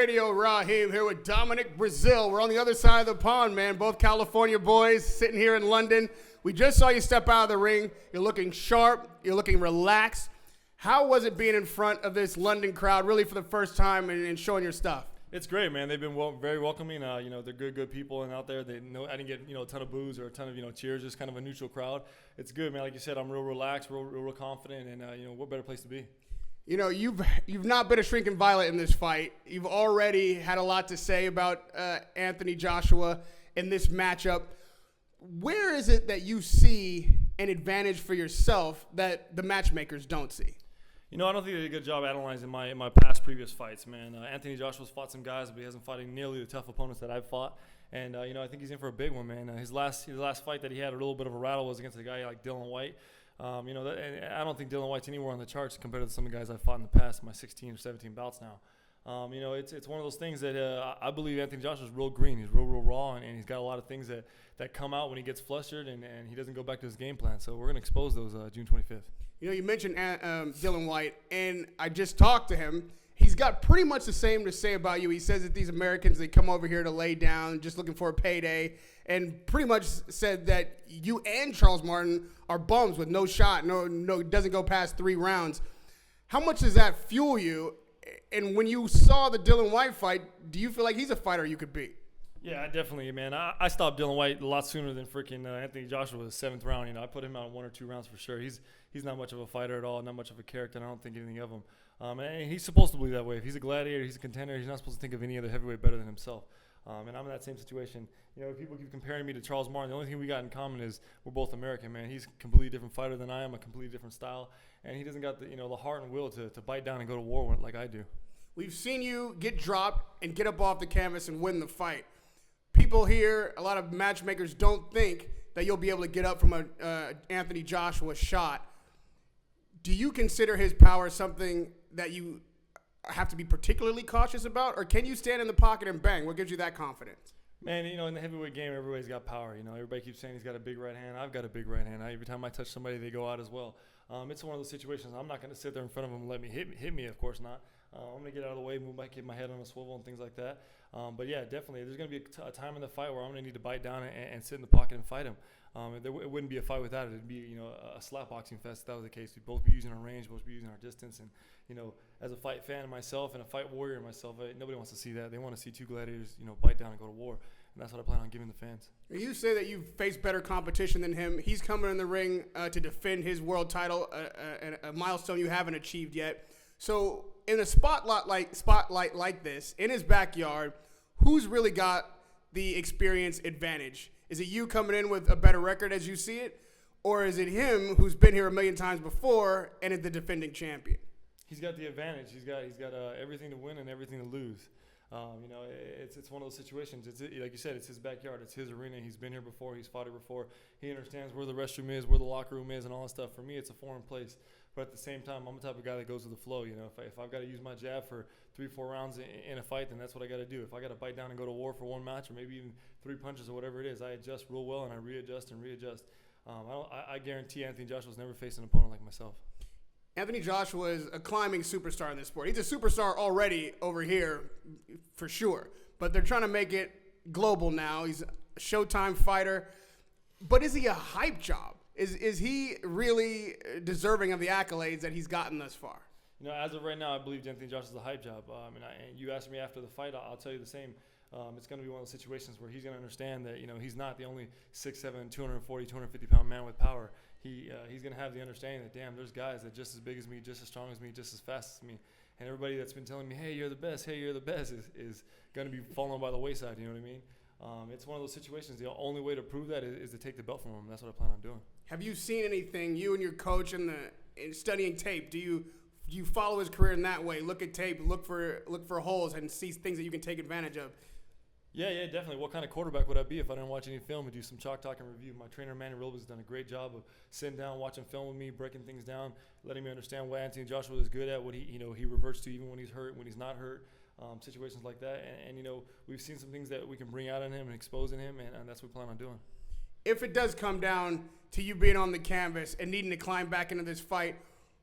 Radio. Raheem here with Dominic, Beazeale. We're on the other side of the pond, man. Both California boys sitting here in London. We just saw you step out of the ring. You're looking sharp. You're looking relaxed. How was it being in front of this London crowd, really for the first time, and showing your stuff? It's great, man. They've been very welcoming. They're good people, and out there, I didn't get a ton of boos or a ton of cheers. Just kind of a neutral crowd. It's good, man. Like you said, I'm real relaxed, real confident, and what better place to be? You've not been a shrinking violet in this fight. You've already had a lot to say about Anthony Joshua in this matchup. Where is it that you see an advantage for yourself that the matchmakers don't see? I don't think they did a good job analyzing my previous fights, man. Anthony Joshua's fought some guys, but he hasn't fought nearly the tough opponents that I've fought. And, I think he's in for a big one, man. His last fight that he had a little bit of a rattle was against a guy like Dillian Whyte. And I don't think Dillian Whyte's anywhere on the charts compared to some of the guys I've fought in the past, my 16 or 17 bouts now. It's one of those things that I believe Anthony Joshua's real green. He's real raw, and he's got a lot of things that come out when he gets flustered, and he doesn't go back to his game plan. So we're going to expose those June 25th. You mentioned Dillian Whyte, and I just talked to him. He's got pretty much the same to say about you. He says that these Americans, they come over here to lay down, just looking for a payday, and pretty much said that you and Charles Martin are bums with no shot, no, doesn't go past 3 rounds. How much does that fuel you? And when you saw the Dillian Whyte fight, do you feel like he's a fighter you could beat? Yeah, definitely, man. I stopped Dillian Whyte a lot sooner than freaking Anthony Joshua was 7th round. I put him out in 1 or 2 rounds for sure. He's not much of a fighter at all, not much of a character, and I don't think anything of him. And he's supposed to believe that way. If he's a gladiator, he's a contender, he's not supposed to think of any other heavyweight better than himself. And I'm in that same situation. People keep comparing me to Charles Martin. The only thing we got in common is we're both American, man. He's a completely different fighter than I am, a completely different style, and he doesn't got the heart and will to bite down and go to war like I do. We've seen you get dropped and get up off the canvas and win the fight. People here, a lot of matchmakers don't think that you'll be able to get up from a Anthony Joshua shot. Do you consider his power something that you have to be particularly cautious about, or can you stand in the pocket and bang? What gives you that confidence? Man, in the heavyweight game, everybody's got power. Everybody keeps saying he's got a big right hand. I've got a big right hand. Every time I touch somebody, they go out as well. It's one of those situations. I'm not going to sit there in front of him and let me hit me, of course not. I'm going to get out of the way, keep my head on a swivel and things like that. But yeah, definitely. There's going to be a time in the fight where I'm going to need to bite down and sit in the pocket and fight him. It wouldn't be a fight without it. It'd be, a slap boxing fest if that was the case. We'd both be using our range, both be using our distance. And, as a fight fan myself and a fight warrior myself, nobody wants to see that. They want to see 2 gladiators, bite down and go to war. And that's what I plan on giving the fans. You say that you've faced better competition than him. He's coming in the ring to defend his world title, a milestone you haven't achieved yet. So in a spotlight like this, in his backyard, who's really got the experience advantage? Is it you coming in with a better record as you see it? Or is it him who's been here a million times before and is the defending champion? He's got the advantage. He's got everything to win and everything to lose. It's one of those situations. It's like you said, it's his backyard. It's his arena. He's been here before. He's fought here before. He understands where the restroom is, where the locker room is, and all that stuff. For me, it's a foreign place. But at the same time, I'm the type of guy that goes with the flow. If I've got to use my jab for 3-4 rounds in a fight, then that's what I got to do. If I got to bite down and go to war for 1 match or maybe even 3 punches or whatever it is, I adjust real well and I readjust. I guarantee Anthony Joshua's never faced an opponent like myself. Anthony Joshua is a climbing superstar in this sport. He's a superstar already over here, for sure. But they're trying to make it global now. He's a Showtime fighter. But is he a hype job? Is he really deserving of the accolades that he's gotten thus far? As of right now, I believe Anthony Joshua's a hype job. And you asked me after the fight, I'll tell you the same. It's going to be one of those situations where he's going to understand that he's not the only 6'7", 240, 250-pound man with power. He's going to have the understanding that, damn, there's guys that are just as big as me, just as strong as me, just as fast as me. And everybody that's been telling me, hey, you're the best, is going to be falling by the wayside, you know what I mean? It's one of those situations. The only way to prove that is to take the belt from him. That's what I plan on doing. Have you seen anything, you and your coach, in studying tape? Do you follow his career in that way? Look at tape, look for holes, and see things that you can take advantage of. Yeah, definitely. What kind of quarterback would I be if I didn't watch any film and do some chalk talk and review? My trainer, Manny Robles, has done a great job of sitting down, watching film with me, breaking things down, letting me understand what Anthony Joshua is good at, what he reverts to even when he's hurt, when he's not hurt, situations like that. And we've seen some things that we can bring out in him and expose in him, and that's what we plan on doing. If it does come down to you being on the canvas and needing to climb back into this fight,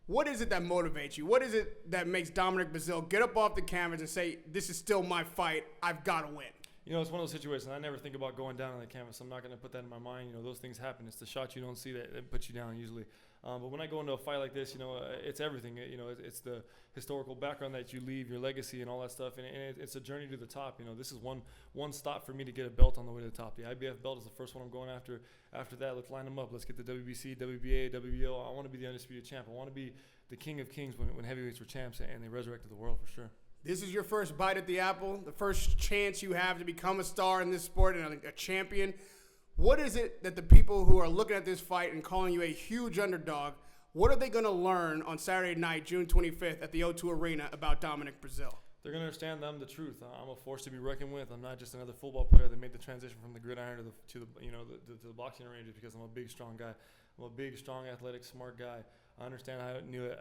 What is it that motivates you? What is it that makes Dominic Beazeale get up off the canvas and say, this is still my fight, I've got to win? You know, it's one of those situations. I never think about going down on the canvas. I'm not going to put that in my mind. You know, those things happen. It's the shots you don't see that puts you down usually. But when I go into a fight like this, you know, it's everything. You know, it's the historical background that you leave, your legacy, and all that stuff. And it's a journey to the top. You know, this is one stop for me to get a belt on the way to the top. The IBF belt is the first one I'm going after. After that, let's line them up. Let's get the WBC, WBA, WBO. I want to be the undisputed champ. I want to be the king of kings when heavyweights were champs and they resurrected the world for sure. This is your first bite at the apple, the first chance you have to become a star in this sport and a champion. What is it that the people who are looking at this fight and calling you a huge underdog, what are they going to learn on Saturday night, June 25th at the O2 Arena about Dominic Beazeale? They're going to understand I'm the truth. I'm a force to be reckoned with. I'm not just another football player that made the transition from the gridiron to the boxing arena because I'm a big, strong guy. I'm a big, strong, athletic, smart guy. I understand how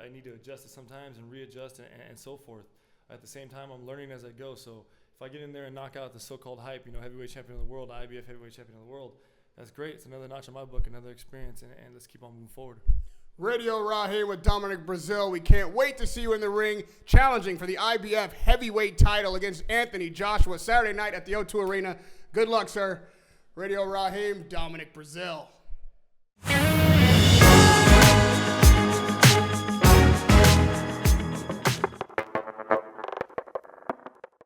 I need to adjust it sometimes and readjust and so forth. At the same time, I'm learning as I go. So if I get in there and knock out the so-called hype, you know, heavyweight champion of the world, IBF heavyweight champion of the world, that's great. It's another notch in my book, another experience, and let's keep on moving forward. Radio Raheem with Dominic Beazeale. We can't wait to see you in the ring challenging for the IBF heavyweight title against Anthony Joshua Saturday night at the O2 Arena. Good luck, sir. Radio Raheem, Dominic Beazeale.